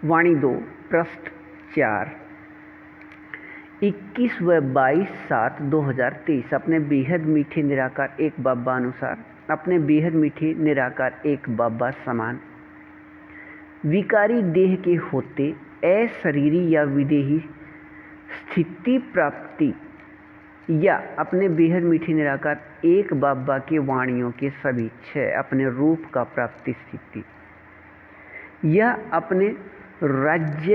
वाणी 2 पृष्ठ 4 21 व 22/7/2023 अपने बेहद मीठे निराकार एक बाबा अनुसार, अपने बेहद मीठे निराकार एक बाबा समान, विकारी देह के होते अशरीरी या विदेही स्थिति प्राप्ति या अपने बेहद मीठे निराकार एक बाबा के वाणियों के सभी 6 अपने रूप का प्राप्ति स्थिति या अपने राज्य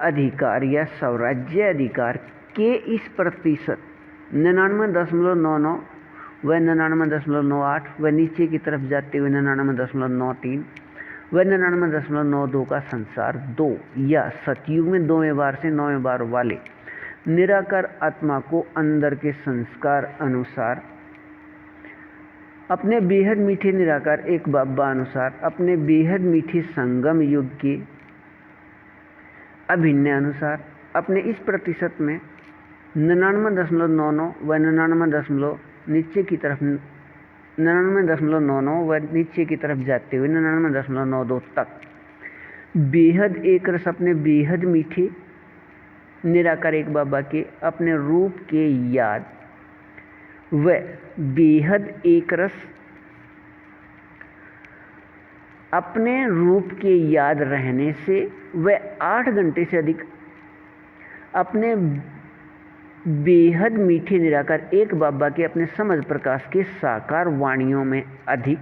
अधिकार या स्वराज्य अधिकार के इस प्रतिशत 99.99 व 99.98 व नीचे की तरफ जाते हुए 99.93 व 99.92 का संसार 2 या सतयुग में 2वें बार से 9वें बार वाले निराकार आत्मा को अंदर के संस्कार अनुसार, अपने बेहद मीठे निराकार एक बाबा अनुसार, अपने बेहद मीठे संगम युग के अभिन्न अनुसार, अपने इस प्रतिशत में 99.99 व 99 नीचे की तरफ 99.99 व नीचे की तरफ जाते हुए 99.92 तक बेहद एक रस अपने बेहद मीठे निराकार एक बाबा के अपने रूप के याद व बेहद एक रस अपने रूप के याद रहने से व 8 घंटे से अधिक अपने बेहद मीठे निराकार एक बाबा के अपने समझ प्रकाश के साकार वाणियों में अधिक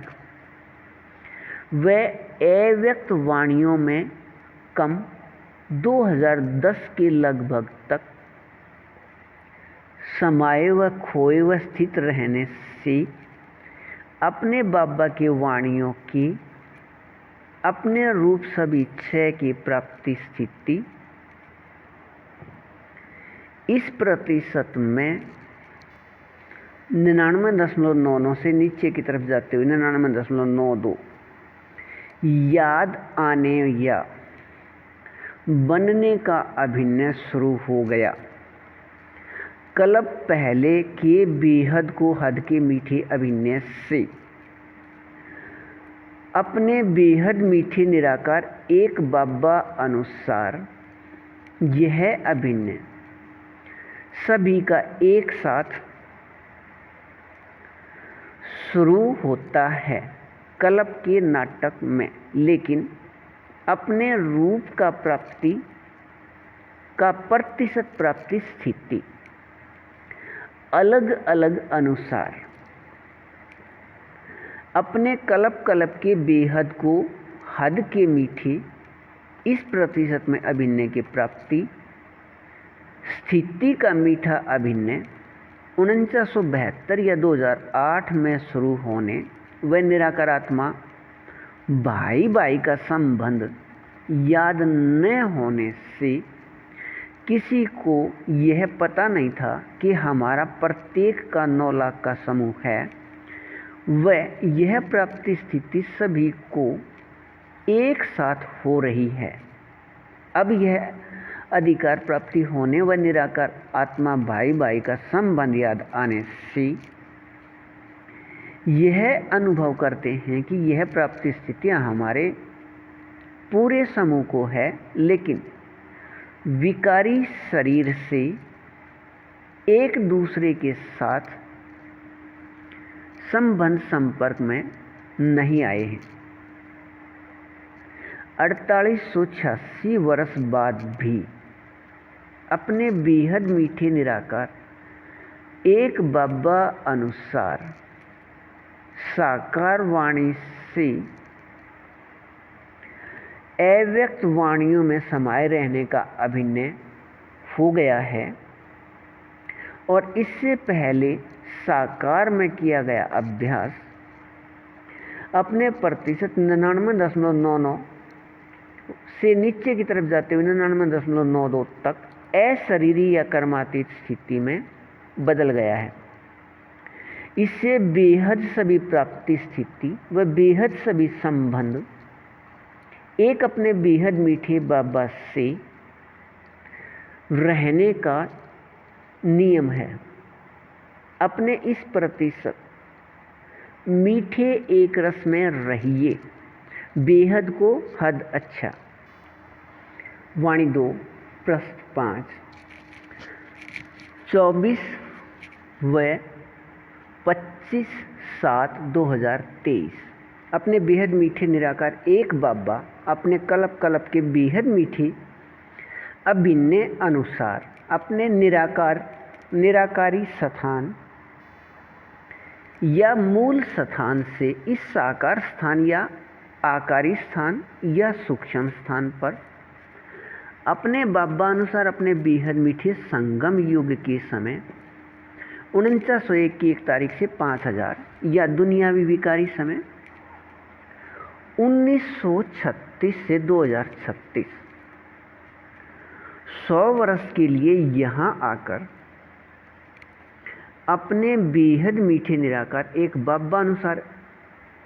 व अव्यक्त वाणियों में कम 2010 के लगभग तक समाये व खोए व स्थित रहने से अपने बाबा के वाणियों की अपने रूप सभी 6 की प्राप्ति स्थिति इस प्रतिशत में 99.99 से नीचे की तरफ जाते हुए 99.92 याद आने या बनने का अभिनय शुरू हो गया। कल्प पहले के बेहद को हद के मीठे अभिनय से अपने बेहद मीठे निराकार एक बाबा अनुसार यह अभिनय सभी का एक साथ शुरू होता है कल्प के नाटक में, लेकिन अपने रूप का प्राप्ति का प्रतिशत प्राप्ति स्थिति अलग अलग अनुसार अपने कल्प के बेहद को हद के मीठे इस प्रतिशत में अभिनय की प्राप्ति स्थिति का मीठा अभिनय 4972 या 2008 में शुरू होने व निराकार आत्मा भाई भाई का संबंध याद न होने से किसी को यह पता नहीं था कि हमारा प्रत्येक का 9 लाख का समूह है व यह प्राप्ति स्थिति सभी को एक साथ हो रही है। अब यह अधिकार प्राप्ति होने व निराकार आत्मा भाई भाई का संबंध याद आने से यह अनुभव करते हैं कि यह प्राप्ति स्थितियाँ हमारे पूरे समूह को है, लेकिन विकारी शरीर से एक दूसरे के साथ संबंध संपर्क में नहीं आए हैं। 4886 वर्ष बाद भी अपने बेहद मीठे निराकार एक बाबा अनुसार साकार वाणी से अव्यक्त वाणियों में समाये रहने का अभिनय हो गया है और इससे पहले साकार में किया गया अभ्यास अपने प्रतिशत 99.99 से नीचे की तरफ जाते हुए 99.92 तक अशरीरी या कर्मातीत स्थिति में बदल गया है। इससे बेहद सभी प्राप्ति स्थिति व बेहद सभी संबंध एक अपने बेहद मीठे बाबा से रहने का नियम है। अपने इस प्रतिशत मीठे एक रस में रहिए, बेहद को हद अच्छा। वाणी 2 पृष्ठ 5 24 व 25/7/2023। अपने बेहद मीठे निराकार एक बाबा अपने कल्प कल्प के बेहद मीठी अभिन्न अनुसार अपने निराकारी स्थान या मूल स्थान से इस साकार स्थान या आकारी स्थान या सूक्ष्म स्थान पर अपने बाबानुसार अपने बेहद मीठे संगम युग के समय 4901 की 1 तारीख से 5000 या दुनियावी विकारी समय 1936 से 2036 100 वर्ष के लिए यहाँ आकर अपने बेहद मीठे निराकार एक बाबा अनुसार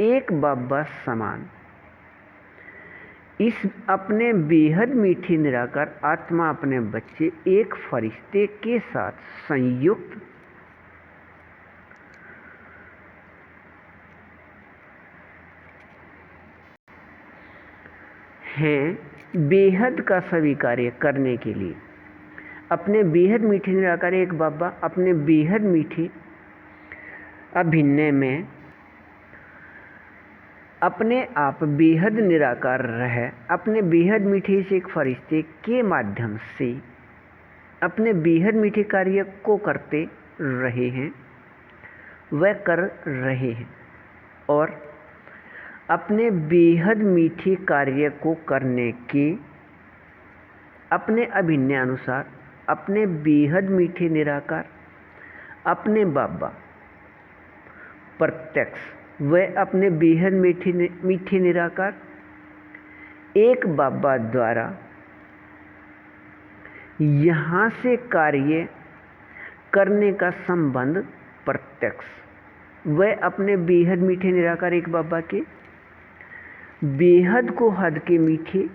एक बाबा समान इस अपने बेहद मीठे निराकार आत्मा अपने बच्चे एक फरिश्ते के साथ संयुक्त हैं बेहद का सभी कार्य करने के लिए। अपने बेहद मीठे निराकार एक बाबा अपने बेहद मीठे अभिन्न में अपने आप बेहद निराकार रह अपने बेहद मीठे से एक फरिश्ते के माध्यम से अपने बेहद मीठे कार्य को करते रहे हैं वह कर रहे हैं और अपने बेहद मीठे कार्य को करने के अपने अभिन्न अनुसार अपने बेहद मीठे निराकार अपने बाबा प्रत्यक्ष व अपने बेहद मीठे निराकार एक बाबा द्वारा यहाँ से कार्य करने का संबंध प्रत्यक्ष व अपने बेहद मीठे निराकार एक बाबा के बेहद को हद के मीठे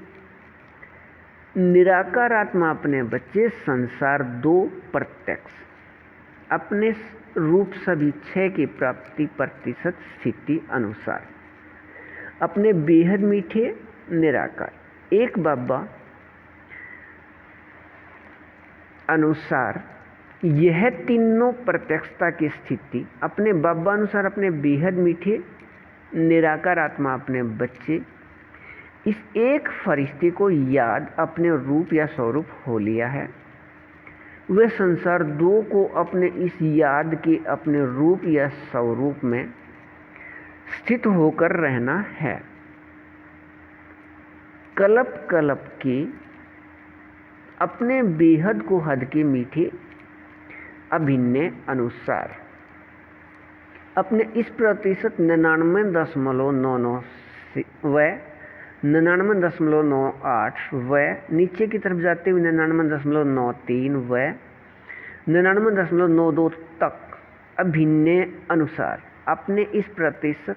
निराकार आत्मा अपने बच्चे संसार 2 प्रत्यक्ष अपने रूप सभी 6 की प्राप्ति प्रतिशत स्थिति अनुसार अपने बेहद मीठे निराकार एक बाबा अनुसार यह तीनों प्रत्यक्षता की स्थिति अपने बाबा अनुसार अपने बेहद मीठे निराकार आत्मा अपने बच्चे इस एक फरिश्ते को याद अपने रूप या स्वरूप हो लिया है। वे संसार 2 को अपने इस याद के अपने रूप या स्वरूप में स्थित होकर रहना है। कल्प कल्प के अपने बेहद को हद के मीठे अभिन्न अनुसार अपने इस प्रतिशत 99.99 व 99.98 व नीचे की तरफ जाते हुए 99.93 व 99.92 तक अभिन्न अनुसार अपने इस प्रतिशत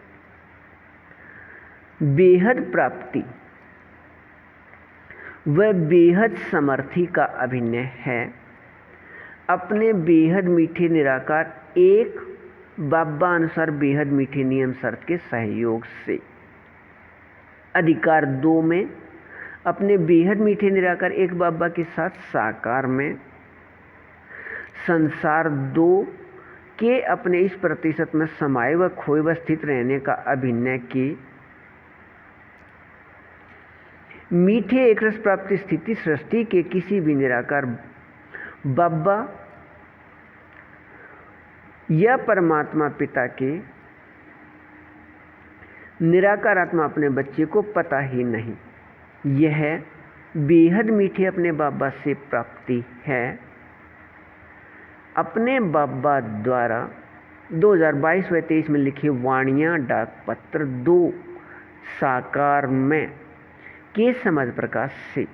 बेहद प्राप्ति व बेहद समर्थी का अभिन्न है। अपने बेहद मीठे निराकार एक बाबा अनुसार बेहद मीठे नियम शर्त के सहयोग से अधिकार 2 में अपने बेहद मीठे निराकार एक बाबा के साथ साकार में संसार 2 के अपने इस प्रतिशत में समाये व खोए व स्थित रहने का अभिन्न के मीठे एक रस प्राप्ति स्थिति सृष्टि के किसी भी निराकार बाबा या परमात्मा पिता के निराकार आत्मा अपने बच्चे को पता ही नहीं। यह बेहद मीठे अपने बाबा से प्राप्ति है। अपने बाबा द्वारा 2022 व 23 में लिखे वाणियाँ डाक पत्र 2 साकार में के समझ प्रकाश से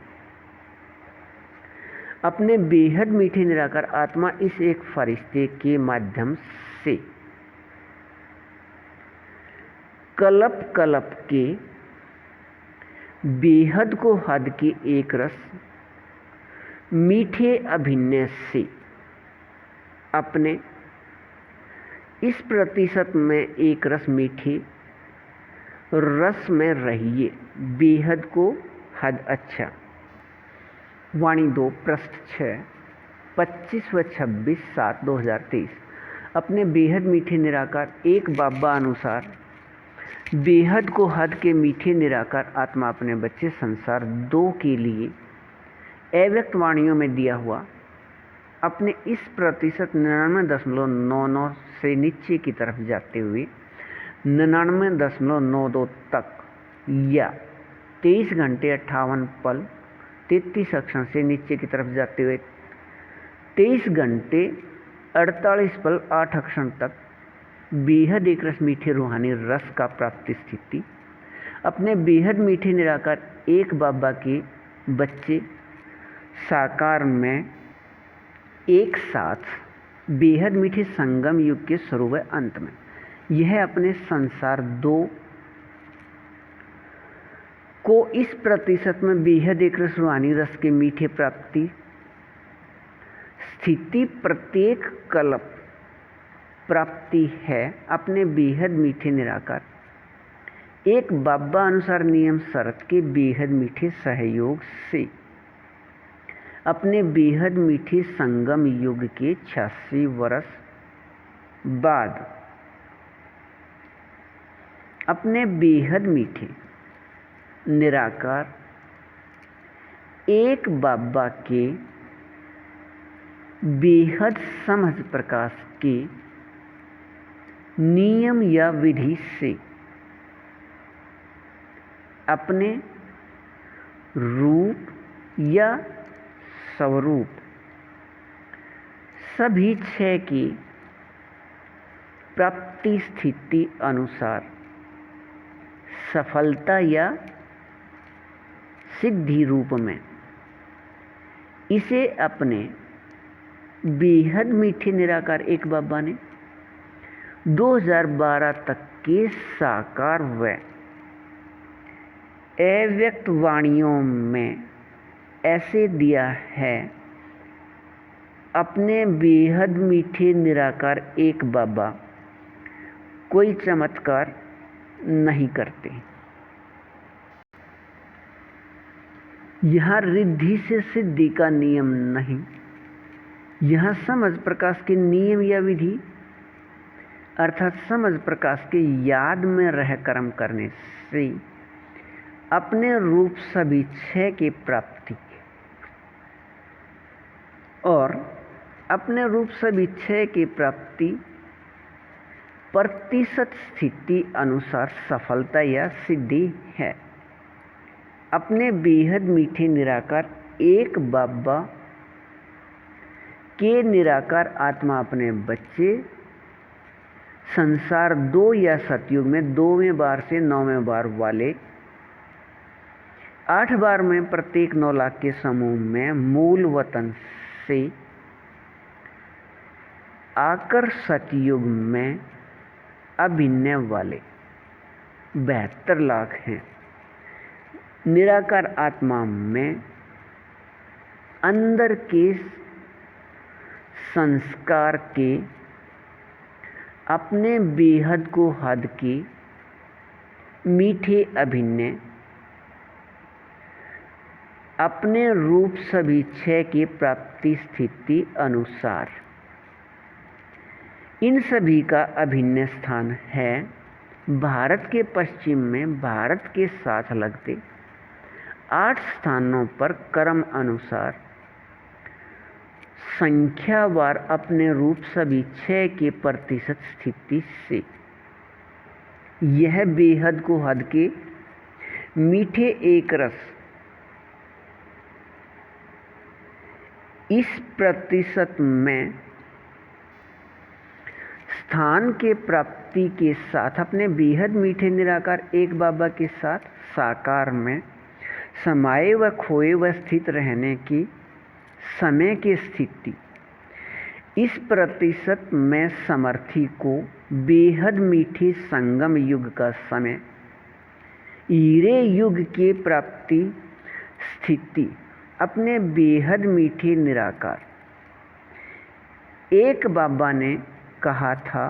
अपने बेहद मीठे निराकार आत्मा इस एक फरिश्ते के माध्यम से कल्प कल्प के बेहद को हद के एक रस मीठे अभिन्न से अपने इस प्रतिशत में एक रस मीठे रस में रहिए। बेहद को हद अच्छा वाणी 2 पृष्ठ 6 25 व 26/7/2023। अपने बेहद मीठे निराकार एक बाबा अनुसार बेहद को हद के मीठे निराकार आत्मा अपने बच्चे संसार 2 के लिए अव्यक्त वाणियों में दिया हुआ अपने इस प्रतिशत 99.99 से नीचे की तरफ जाते हुए 99.92 तक या 23 घंटे 58 पल 33 अक्षर से नीचे की तरफ जाते हुए 23 घंटे 48 पल 8 अक्षर तक बेहद एक रस मीठे रूहानी रस का प्राप्ति स्थिति अपने बेहद मीठे निराकार एक बाबा के बच्चे साकार में एक साथ बेहद मीठे संगम युग के शुरू व अंत में यह अपने संसार 2 को इस प्रतिशत में बेहद एक रस रूहानी रस के मीठे प्राप्ति स्थिति प्रत्येक कल्प प्राप्ति है। अपने बेहद मीठे निराकार एक बाबा अनुसार नियम शरत के बेहद मीठे सहयोग से अपने बेहद मीठे संगम युग के 86 वर्ष बाद अपने बेहद मीठे निराकार एक बाबा के बेहद समझ प्रकाश के नियम या विधि से अपने रूप या स्वरूप सभी 6 की प्राप्ति स्थिति अनुसार सफलता या सिद्धि रूप में इसे अपने बेहद मीठे निराकार एक बाबा ने 2012 तक के साकार व अव्यक्त वाणियों में ऐसे दिया है। अपने बेहद मीठे निराकार एक बाबा कोई चमत्कार नहीं करते। यहाँ रिद्धि से सिद्धि का नियम नहीं, यहाँ समझ प्रकाश के नियम या विधि अर्थात समझ प्रकाश के याद में रह कर्म करने से अपने रूप सभी 6 की प्राप्ति और अपने रूप सभी 6 की प्राप्ति प्रतिशत स्थिति अनुसार सफलता या सिद्धि है। अपने बेहद मीठे निराकार एक बाबा के निराकार आत्मा अपने बच्चे संसार 2 या सतयुग में 2वें बार से 9वें बार वाले 8 बार में प्रत्येक 9 लाख के समूह में मूल वतन से आकर सतयुग में अभिनय वाले 72 लाख हैं। निराकार आत्मा में अंदर के संस्कार के अपने बेहद को हद के मीठे अभिनय अपने रूप सभी 6 की प्राप्ति स्थिति अनुसार इन सभी का अभिन्न स्थान है भारत के पश्चिम में भारत के साथ लगते 8 स्थानों पर क्रम अनुसार संख्यावार अपने रूप सभी 6 के प्रतिशत स्थिति से यह बेहद को हद के मीठे एक रस इस प्रतिशत में स्थान के प्राप्ति के साथ अपने बेहद मीठे निराकार एक बाबा के साथ साकार में समाये व खोए व स्थित रहने की समय की स्थिति इस प्रतिशत में समर्थी को बेहद मीठे संगम युग का समय हीरे युग के प्राप्ति स्थिति अपने बेहद मीठे निराकार एक बाबा ने कहा था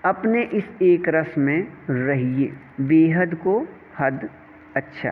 अपने इस एक रस में रहिए बेहद को हद अच्छा।